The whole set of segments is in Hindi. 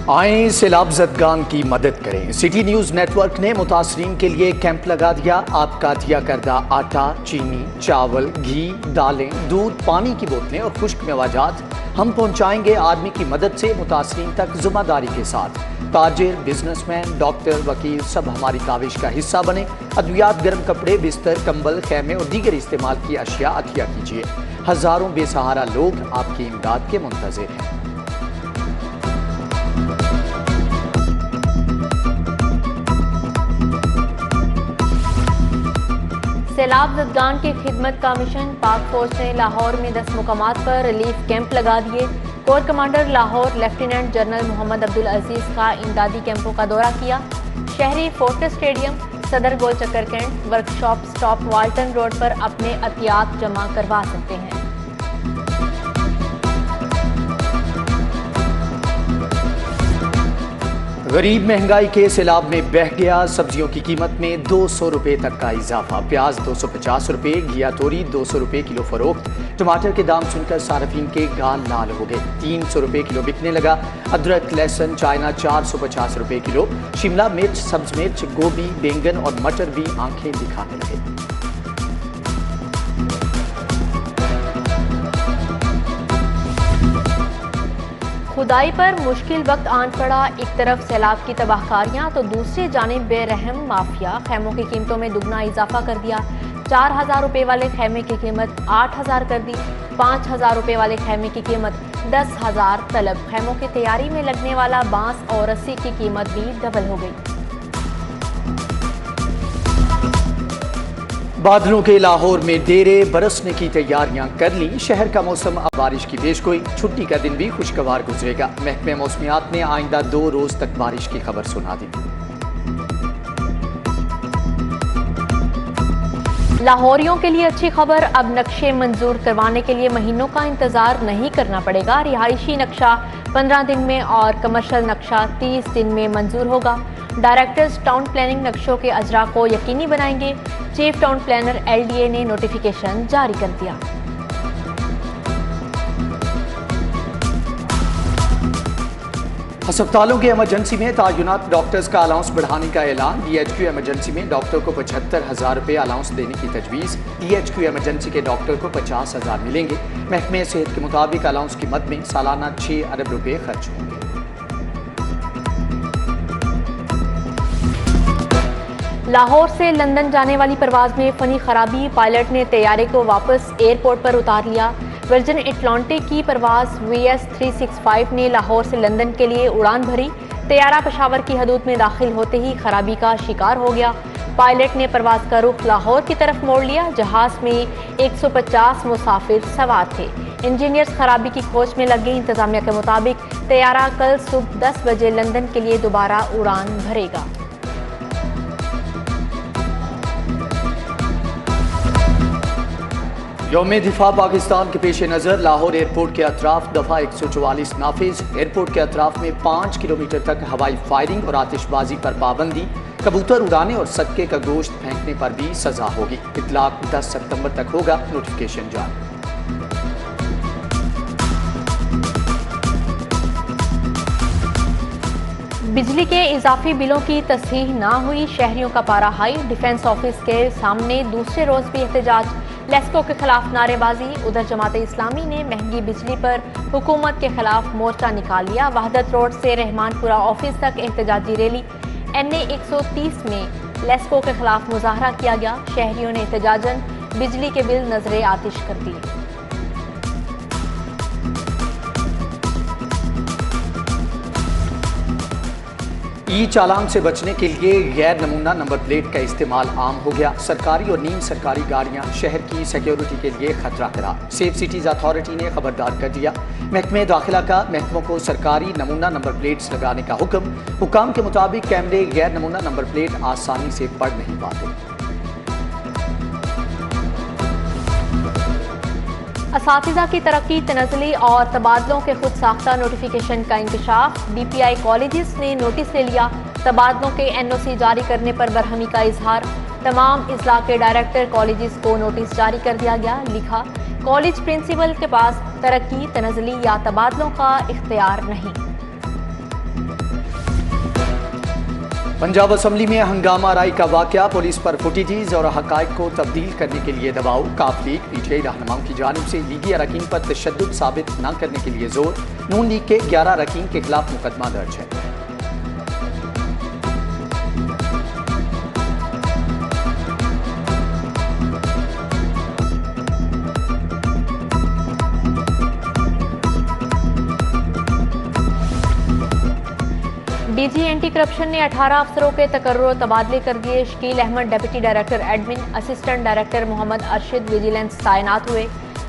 आए सैलाब ज़दगान की मदद करें। सिटी न्यूज़ नेटवर्क ने मुतासरीन के लिए कैंप लगा दिया। आपका दिया करदा आटा, चीनी, चावल, घी, दालें, दूध, पानी की बोतलें और खुश्क मेवाजात हम पहुंचाएंगे आदमी की मदद से मुतासरीन तक ज़िम्मेदारी के साथ। ताजिर, बिजनेसमैन, डॉक्टर, वकील सब हमारी काविश का हिस्सा बने। अद्वियात, गर्म कपड़े, बिस्तर, कंबल, खैमे और दीगर इस्तेमाल की अशिया अतिया कीजिए। हज़ारों बेसहारा लोग आपकी इमदाद के मुंतज़िर हैं। सैलाब ज़दगान की खिदमत का मिशन पाक फौज ने लाहौर में 10 मुकामात पर रिलीफ कैंप लगा दिए। Corps commander Lahore lieutenant general Mohammad Abdul Aziz का इमदादी कैंपों का दौरा किया। शहरी फोर्टिस स्टेडियम, सदर गोल चक्कर cantt, workshop stop Walton road पर अपने अतियात जमा करवा सकते हैं। गरीब महंगाई के सैलाब में बह गया। सब्जियों की कीमत में 200 रुपये तक का इजाफा। प्याज 250 रुपये, घिया तोरी 200 रुपये किलो फरोख्त। टमाटर के दाम सुनकर सार्फिन के गाल लाल हो गए। 300 रुपये किलो बिकने लगा। अदरक, लहसुन, चाइना 450 रुपये किलो। शिमला मिर्च, सब्ज मिर्च, गोभी, बैंगन और मटर भी आंखें दिखाने लगे। खुदाई पर मुश्किल वक्त आन पड़ा। एक तरफ सैलाब की तबाहकारियां तो दूसरी जानिब बेरहम माफिया खैमों की कीमतों में दुगना इजाफा कर दिया। 4000 रुपये वाले खैमे की कीमत 8000 कर दी। 5000 रुपये वाले खैमे की कीमत 10,000 तलब। खैमों की तैयारी में लगने वाला बांस और रस्सी की कीमत भी डबल हो गई। बादलों के लाहौर में डेरे बरसने की तैयारियां कर ली। शहर का मौसम अब बारिश की पेशगोई। छुट्टी का दिन भी खुशगवार गुजरेगा। महकमे मौसमियात ने आइंदा 2 रोज तक बारिश की खबर सुना दी। लाहौरियों के लिए अच्छी खबर, अब नक्शे मंजूर करवाने के लिए महीनों का इंतजार नहीं करना पड़ेगा। रिहायशी नक्शा 15 दिन में और कमर्शियल नक्शा 30 दिन में मंजूर होगा। डायरेक्टर्स टाउन प्लानिंग नक्शों के अजरा को यकीनी बनाएंगे। चीफ टाउन प्लानर LDA ने नोटिफिकेशन जारी कर दिया। अस्पतालों के इमरजेंसी में तायुनात डॉक्टर्स का अलाउंस बढ़ाने का ऐलान। DHQ इमरजेंसी में डॉक्टर को 75,000 रुपये अलाउंस देने की तजवीज़। DHQ इमरजेंसी के डॉक्टर को 50,000 मिलेंगे। महकमे सेहत के मुताबिक अलाउंस की मद में सालाना 6 अरब रुपये खर्च होंगे। लाहौर से लंदन जाने वाली परवाज में फनी खराबी। पायलट ने तैयारे को वापस एयरपोर्ट पर उतार लिया। वर्जिन एटलांटिक की परवाज VS 365 ने लाहौर से लंदन के लिए उड़ान भरी। तैयारा पेशावर की हदूद में दाखिल होते ही खराबी का शिकार हो गया। पायलट ने परवाज का रुख लाहौर की तरफ मोड़ लिया। जहाज में 150 मुसाफिर सवार थे। इंजीनियर्स खराबी की खोज में लग गए। इंतजामिया के मुताबिक तैयारा कल सुबह 10 बजे लंदन के लिए दोबारा उड़ान भरेगा। यौम दिफा पाकिस्तान के पेश नज़र लाहौर एयरपोर्ट के अतराफ दफ़ा 144 नाफिज। एयरपोर्ट के अतराफ में 5 किलोमीटर तक हवाई फायरिंग और आतिशबाजी पर पाबंदी। कबूतर उड़ाने और सदके का गोश्त फेंकने पर भी सजा होगी। इतलाक 10 सितंबर तक होगा। नोटिफिकेशन जारी। बिजली के इजाफी बिलों की तस्हीह ना हुई। शहरियों का पारा हाई। डिफेंस ऑफिस के सामने दूसरे रोज भी एहतजाज। लेस्को के खिलाफ नारेबाजी। उधर जमाते इस्लामी ने महंगी बिजली पर हुकूमत के खिलाफ मोर्चा निकाल लिया। वहदत रोड से रहमानपुरा ऑफिस तक एहतजाजी रैली। NA 130 में लेस्को के खिलाफ मुजाहरा किया गया। शहरियों ने एहतजाजन बिजली के बिल नजरे आतिश कर दिए। चालान से बचने के लिए गैर नमूना नंबर प्लेट का इस्तेमाल आम हो गया। सरकारी और नीम सरकारी गाड़ियां शहर की सिक्योरिटी के लिए खतरा करार। सेफ सिटीज अथॉरिटी ने खबरदार कर दिया। महकमे दाखिला का महकमों को सरकारी नमूना नंबर प्लेट्स लगाने का हुक्म। हुकाम के मुताबिक कैमरे गैर नमूना नंबर प्लेट आसानी से पढ़ नहीं पाते। असातिज़ा की तरक्की, तनज़ली और तबादलों के खुद साख्ता नोटिफिकेशन का इंकशाफ। DPI कॉलेजेस ने नोटिस ले लिया। तबादलों के NOC जारी करने पर बरहमी का इजहार। तमाम इजला के डायरेक्टर कॉलेजेस को नोटिस जारी कर दिया गया। लिखा, कॉलेज प्रिंसिपल के पास तरक्की, तनज़ली या तबादलों का इख्तियार नहीं। पंजाब असम्बली में हंगामा राई का वाकया, पुलिस पर फुटेजेस और हकायक को तब्दील करने के लिए दबाव। काफ लीग पीटीआई रहनुमाओं की जानिब से लीगी अरकान पर तशद्दुद साबित न करने के लिए जोर। नून लीग के 11 अरकान के खिलाफ मुकदमा दर्ज है। डीजी एंटी करप्शन ने 18 अफसरों के तकर्रुर तबादले कर दिए। Shakeel Ahmed deputy director admin, assistant director Mohammad Arshad vigilance तैनात हुए।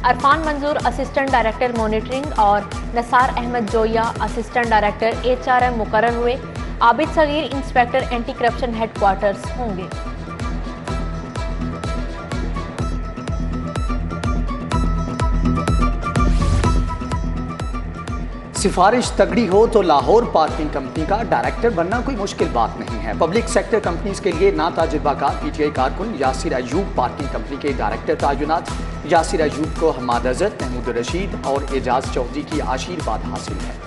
Arfan Manzoor assistant director monitoring और Nasar Ahmed Joya assistant director HRM मुकर्रर हुए। Abid Saghir inspector anti corruption headquarters होंगे। सिफारिश तगड़ी हो तो लाहौर पार्किंग कंपनी का डायरेक्टर बनना कोई मुश्किल बात नहीं है। पब्लिक सेक्टर कंपनीज के लिए ना तजुर्बाकार पीटीआई कारकुन यासिर अयूब पार्किंग कंपनी के डायरेक्टर तैनात। यासिर अयूब को हमाद अजहर, महमूद रशीद और एजाज चौधरी की आशीर्वाद हासिल है।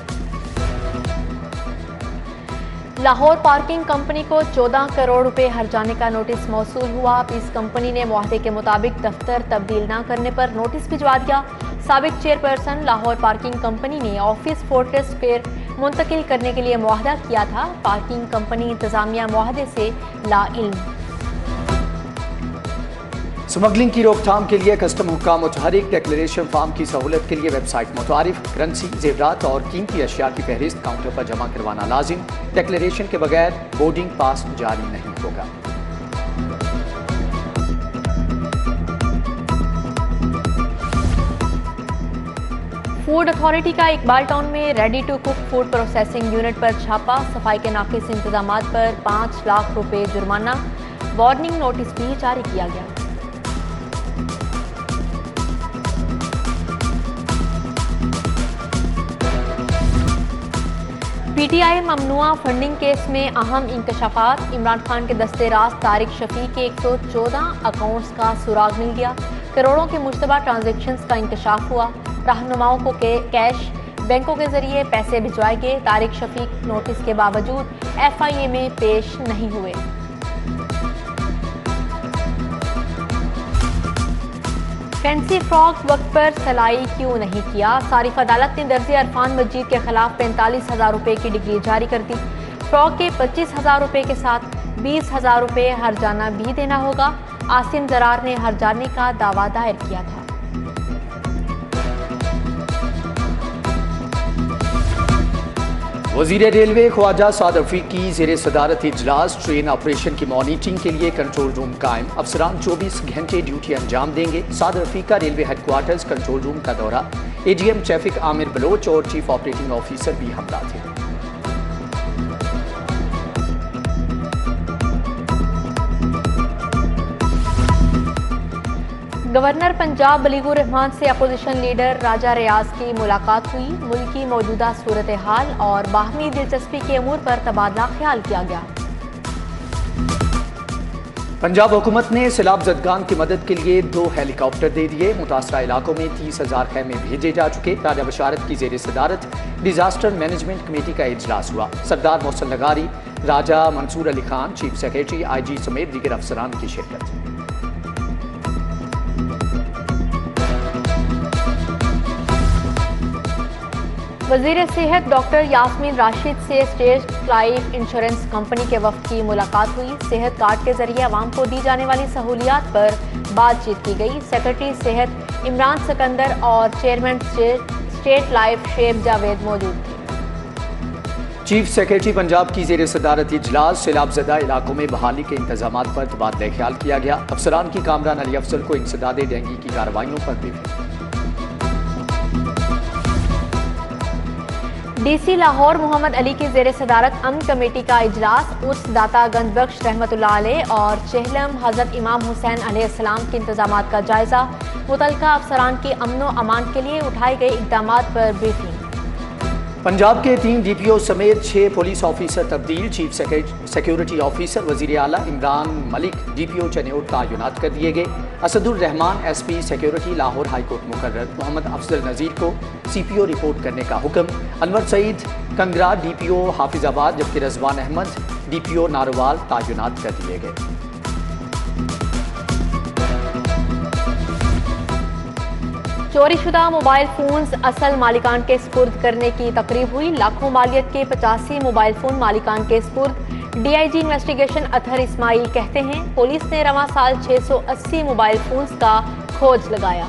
लाहौर पार्किंग कंपनी को 14 करोड़ रुपए हर्जाने का नोटिस मौसूल हुआ। इस कंपनी ने मुआहदे के मुताबिक दफ्तर तब्दील न करने पर नोटिस भिजवा दिया। साबिक चेयरपर्सन लाहौर पार्किंग कंपनी ने ऑफिस फोर्ट्रेस फेयर मुंतकिल करने के लिए मुआहदा किया था। पार्किंग कंपनी इंतजामिया मुआहदे से लाइल्म। स्मगलिंग की रोकथाम के लिए कस्टम हुक्काम मुतहरिक डिक्लेरेशन फार्म की सहूलत के लिए वेबसाइट मुतारिफ। करेंसी, जेवरात और कीमती अशिया की फहरिस्त काउंटर पर जमा करवाना लाजिम। डिक्लेरेशन के बगैर बोर्डिंग पास जारी नहीं होगा। फूड अथॉरिटी का इकबाल टाउन में ready to cook food processing unit पर छापा। सफाई के नाकिस इंतजामात पर 5 लाख रुपए जुर्माना। वार्निंग नोटिस भी जारी किया गया। पीटीआई ममनुआ फंडिंग केस में अहम इंकशाफात। इमरान खान के दस्ते राज तारिक शफी के 114 अकाउंट्स का सुराग मिल गया। करोड़ों के मुश्तबा ट्रांजैक्शंस का इंकशाफ हुआ। रहनुमाओं को कैश बैंकों के जरिए पैसे भिजवाए गए। तारिक शफीक नोटिस के बावजूद FIA में पेश नहीं हुए। फैंसी फ्रॉक वक्त पर सलाई क्यों नहीं किया? सारिफ अदालत ने दर्जी अरफान मजीद के खिलाफ 45,000 रुपए की डिग्री जारी कर दी। फ्रॉक के 25,000 रुपए के साथ 20,000 रुपए हर्जाना भी देना होगा। आसिम जरार ने हर्जाने का दावा दायर किया था। वजीर रेलवे ख्वाजा साद रफीक की जेर सदारत इजलास। ट्रेन ऑपरेशन की मॉनिटरिंग के लिए कंट्रोल रूम कायम। अफसरान 24 घंटे ड्यूटी अंजाम देंगे। साद रफीक का रेलवे हेडक्वार्टर्स कंट्रोल रूम का दौरा। AGM ट्रैफिक आमिर बलोच और चीफ ऑपरेटिंग ऑफिसर भी हमरा थे। गवर्नर पंजाब बलीगुर रहमान से अपोजिशन लीडर राजा रियाज की मुलाकात हुई। मुल्क की मौजूदा सूरत हाल और बाहमी दिलचस्पी के अमूर पर तबादला ख्याल किया गया। पंजाब हुकूमत ने सैलाब ज़दगान की मदद के लिए 2 हेलीकॉप्टर दे दिए। मुतासरा इलाकों में 30,000 खैमे भेजे जा चुके। राजा बशारत की जेर सदारत डिजास्टर मैनेजमेंट कमेटी का इजलास हुआ। सरदार मोहसिन लगारी, Raja Mansoor Ali Khan, chief secretary, IG समेत दीगर अफसरान की शिरकत। वजीर सेहत डॉक्टर यास्मीन राशिद से स्टेट लाइफ इंश्योरेंस कंपनी के वफ्द की मुलाकात हुई। सेहत कार्ड के जरिए आवाम को दी जाने वाली सहूलियात पर बातचीत की गई। सेक्रेटरी सेहत इमरान सिकंदर और चेयरमैन स्टेट लाइफ शेब जावेद मौजूद थे। चीफ सेक्रेटरी पंजाब की जेर सदारत इजलास। सैलाबजदा इलाकों में बहाली के इंतजामात पर तबादला ख्याल किया गया। अफसरान की कामरान अली अफजल को इंसदाद डेंगू की कार्रवाइयों पर भी। DC लाहौर मोहम्मद अली की जेर सदारत अमन कमेटी का इजलास। उस दाता गंजबख्श रहमतुल्लाह अलैह और चेहलम हजरत इमाम हुसैन अलैहिस्सलाम के इंतजामात का जायजा। मुतल्लिका अफसरान की अमनो अमान के लिए उठाए गए इक़दामात पर ब्रीफिंग। पंजाब के 3 DPO समेत 6 पुलिस ऑफिसर तब्दील। चीफ सिक्योरिटी ऑफिसर वजीर आला इमरान मलिक DPO चनेौर तैनात कर दिए गए। Asadur Rehman SP security Lahore high court मुकर्रर। मोहम्मद अफजल नज़ीर को CPO रिपोर्ट करने का हुक्म। अनवर सईद कंगरा DPO हाफिजाबाद, जबकि रजवान अहमद DPO नारोवाल तैनात कर दिए गए। चोरीशुदा मोबाइल फोन्स असल मालिकान के सुपुर्द करने की तकरीब हुई। लाखों मालियत के 85 मोबाइल फोन मालिकान के सुपुर्द। DIG इन्वेस्टिगेशन अतहर इस्माइल कहते हैं, पुलिस ने रवां साल 680 मोबाइल फोन्स का खोज लगाया।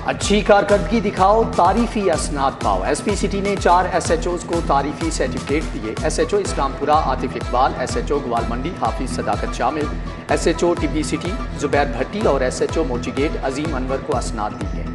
अच्छी कारकर्दगी दिखाओ, तारीफी असनाद पाओ। SP सिटी ने 4 SHOs को तारीफी सर्टिफिकेट दिए। SHO इस्लामपुरा आतिफ इकबाल, SHO ग्वालमंडी हाफिज सदाकत शामिल, SHO TB सिटी जुबैर भट्टी और SHO मोचीगेट अजीम अनवर को असनाद दी गए।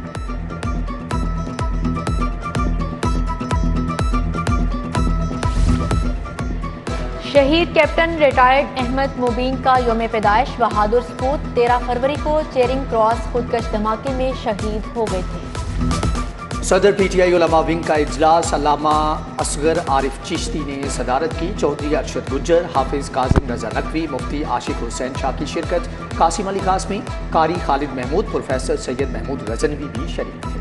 शहीद कैप्टन रिटायर्ड अहमद मुबीन का यौम पैदाइश। बहादुर सपूत 13 फरवरी को चेरिंग क्रॉस खुदकश धमाके में शहीद हो गए थे। सदर PTI उलमा विंग का इजलास अल्लामा असगर आरिफ चिश्ती ने सदारत की। चौधरी अरशद गुज्जर, हाफिज काजिम रजा नकवी, मुफ्ती आशिक हुसैन शाह की शिरकत। कासिम अली कासमी, कारी खालिद महमूद, प्रोफेसर सैयद महमूद गजनवी भी शरीक थे।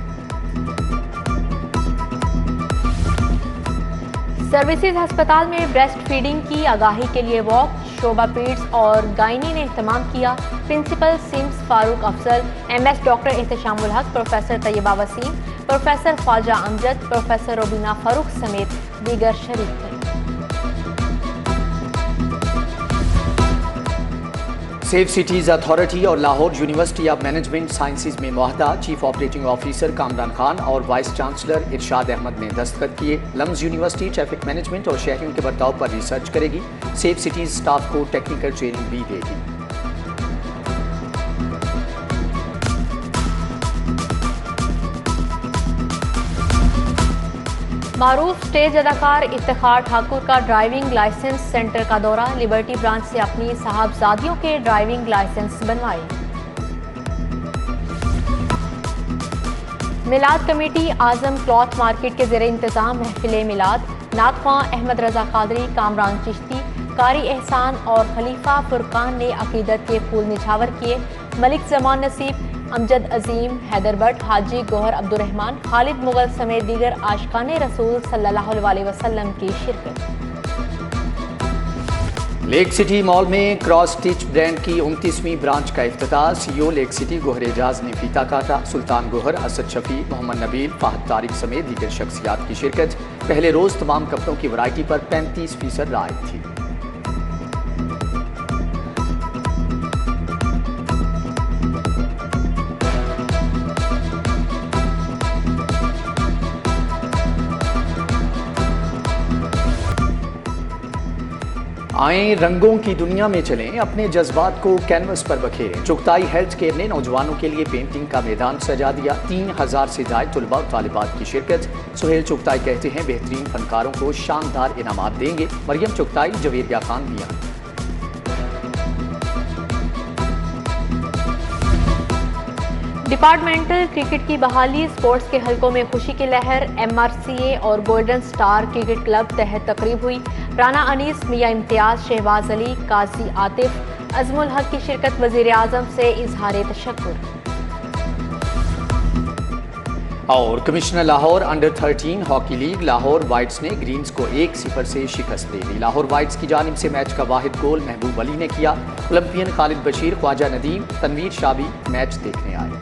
सर्विसेज अस्पताल में ब्रेस्ट फीडिंग की आगाही के लिए वॉक। शोभा पीड्स और गायनी ने एहतमाम किया। Principal SIMS Farooq Afzal, MS doctor Ehteshamul Haq, professor Tayyaba Waseem, professor Khawaja Amjad, professor Robina Farooq समेत दीगर शरीक थे। सेफ सिटीज़ अथॉरिटी और Lahore university of management sciences में मुआहदा। Chief operating officer Kamran Khan और वाइस चांसलर इरशाद अहमद ने दस्तखत किए। लम्स यूनिवर्सिटी ट्रैफिक मैनेजमेंट और शहरियों के बर्ताव पर रिसर्च करेगी। सेफ सिटीज़ स्टाफ को टेक्निकल ट्रेनिंग भी देगी। मारूफ स्टेज अदाकार इफ्तिखार ठाकुर का ड्राइविंग लाइसेंस सेंटर का दौरा। लिबर्टी ब्रांच से अपनी साहबजादियों के ड्राइविंग लाइसेंस बनवाए। मिलाद कमेटी आजम क्लॉथ मार्केट के ज़ेरे इंतजाम महफिल मिलाद। नातख्वां अहमद रजा कादरी, कामरान चिश्ती, कारी एहसान और खलीफा फुरकान ने अकीदत के फूल निछावर किए। मलिक जमान नसीब, अमजद अजीम, हैदर भट्ट, हाजी गौहर अब्दुर्रहमान, खालिद मुगल समेत दीगर आशिकाने रसूल सल्लल्लाहु अलैहि वसल्लम की शिरकत। लेक सिटी मॉल में क्रॉस स्टिच ब्रांड की 29वीं ब्रांच का इफ्तिताह। CEO Lake City Gohar Ejaz ने फीता काटा। सुल्तान गोहर, असद शफी, मोहम्मद नबील, फाहद तारिक समेत दीगर शख्सियात की शिरकत। पहले रोज तमाम कपड़ों की वैरायटी पर 35% राहत थी। आए रंगों की दुनिया में चलें, अपने जज्बात को कैनवस पर बखेरें। चुगताई हेल्थ केयर ने नौजवानों के लिए पेंटिंग का मैदान सजा दिया। 3000 से ज्यादा तलबा और तालिबात की शिरकत। सुहेल चुगताई कहते हैं, बेहतरीन फनकारों को शानदार इनामात देंगे। मरियम चुगताई, जवेरिया खान भी आए। डिपार्टमेंटल क्रिकेट की बहाली। स्पोर्ट्स के हलकों में खुशी की लहर। MRCA और गोल्डन स्टार क्रिकेट क्लब तहत तकरीब हुई। राना अनीस, मियां इम्तियाज, शहबाज अली, काजी आतिफ, अजमुल हक की शिरकत। वजीर आजम से इजहार तशक्कुर। और commissioner Lahore under 13 hockey league. Lahore Whites ने ग्रीन्स को 1-0 से शिकस्त दे दी। लाहौर वाइट्स की जानिब से मैच का वाहिद गोल महबूब अली ने किया। ओलंपियन खालिद बशीर, ख्वाजा नदीम, तनवीर शाह भी मैच देखने आए।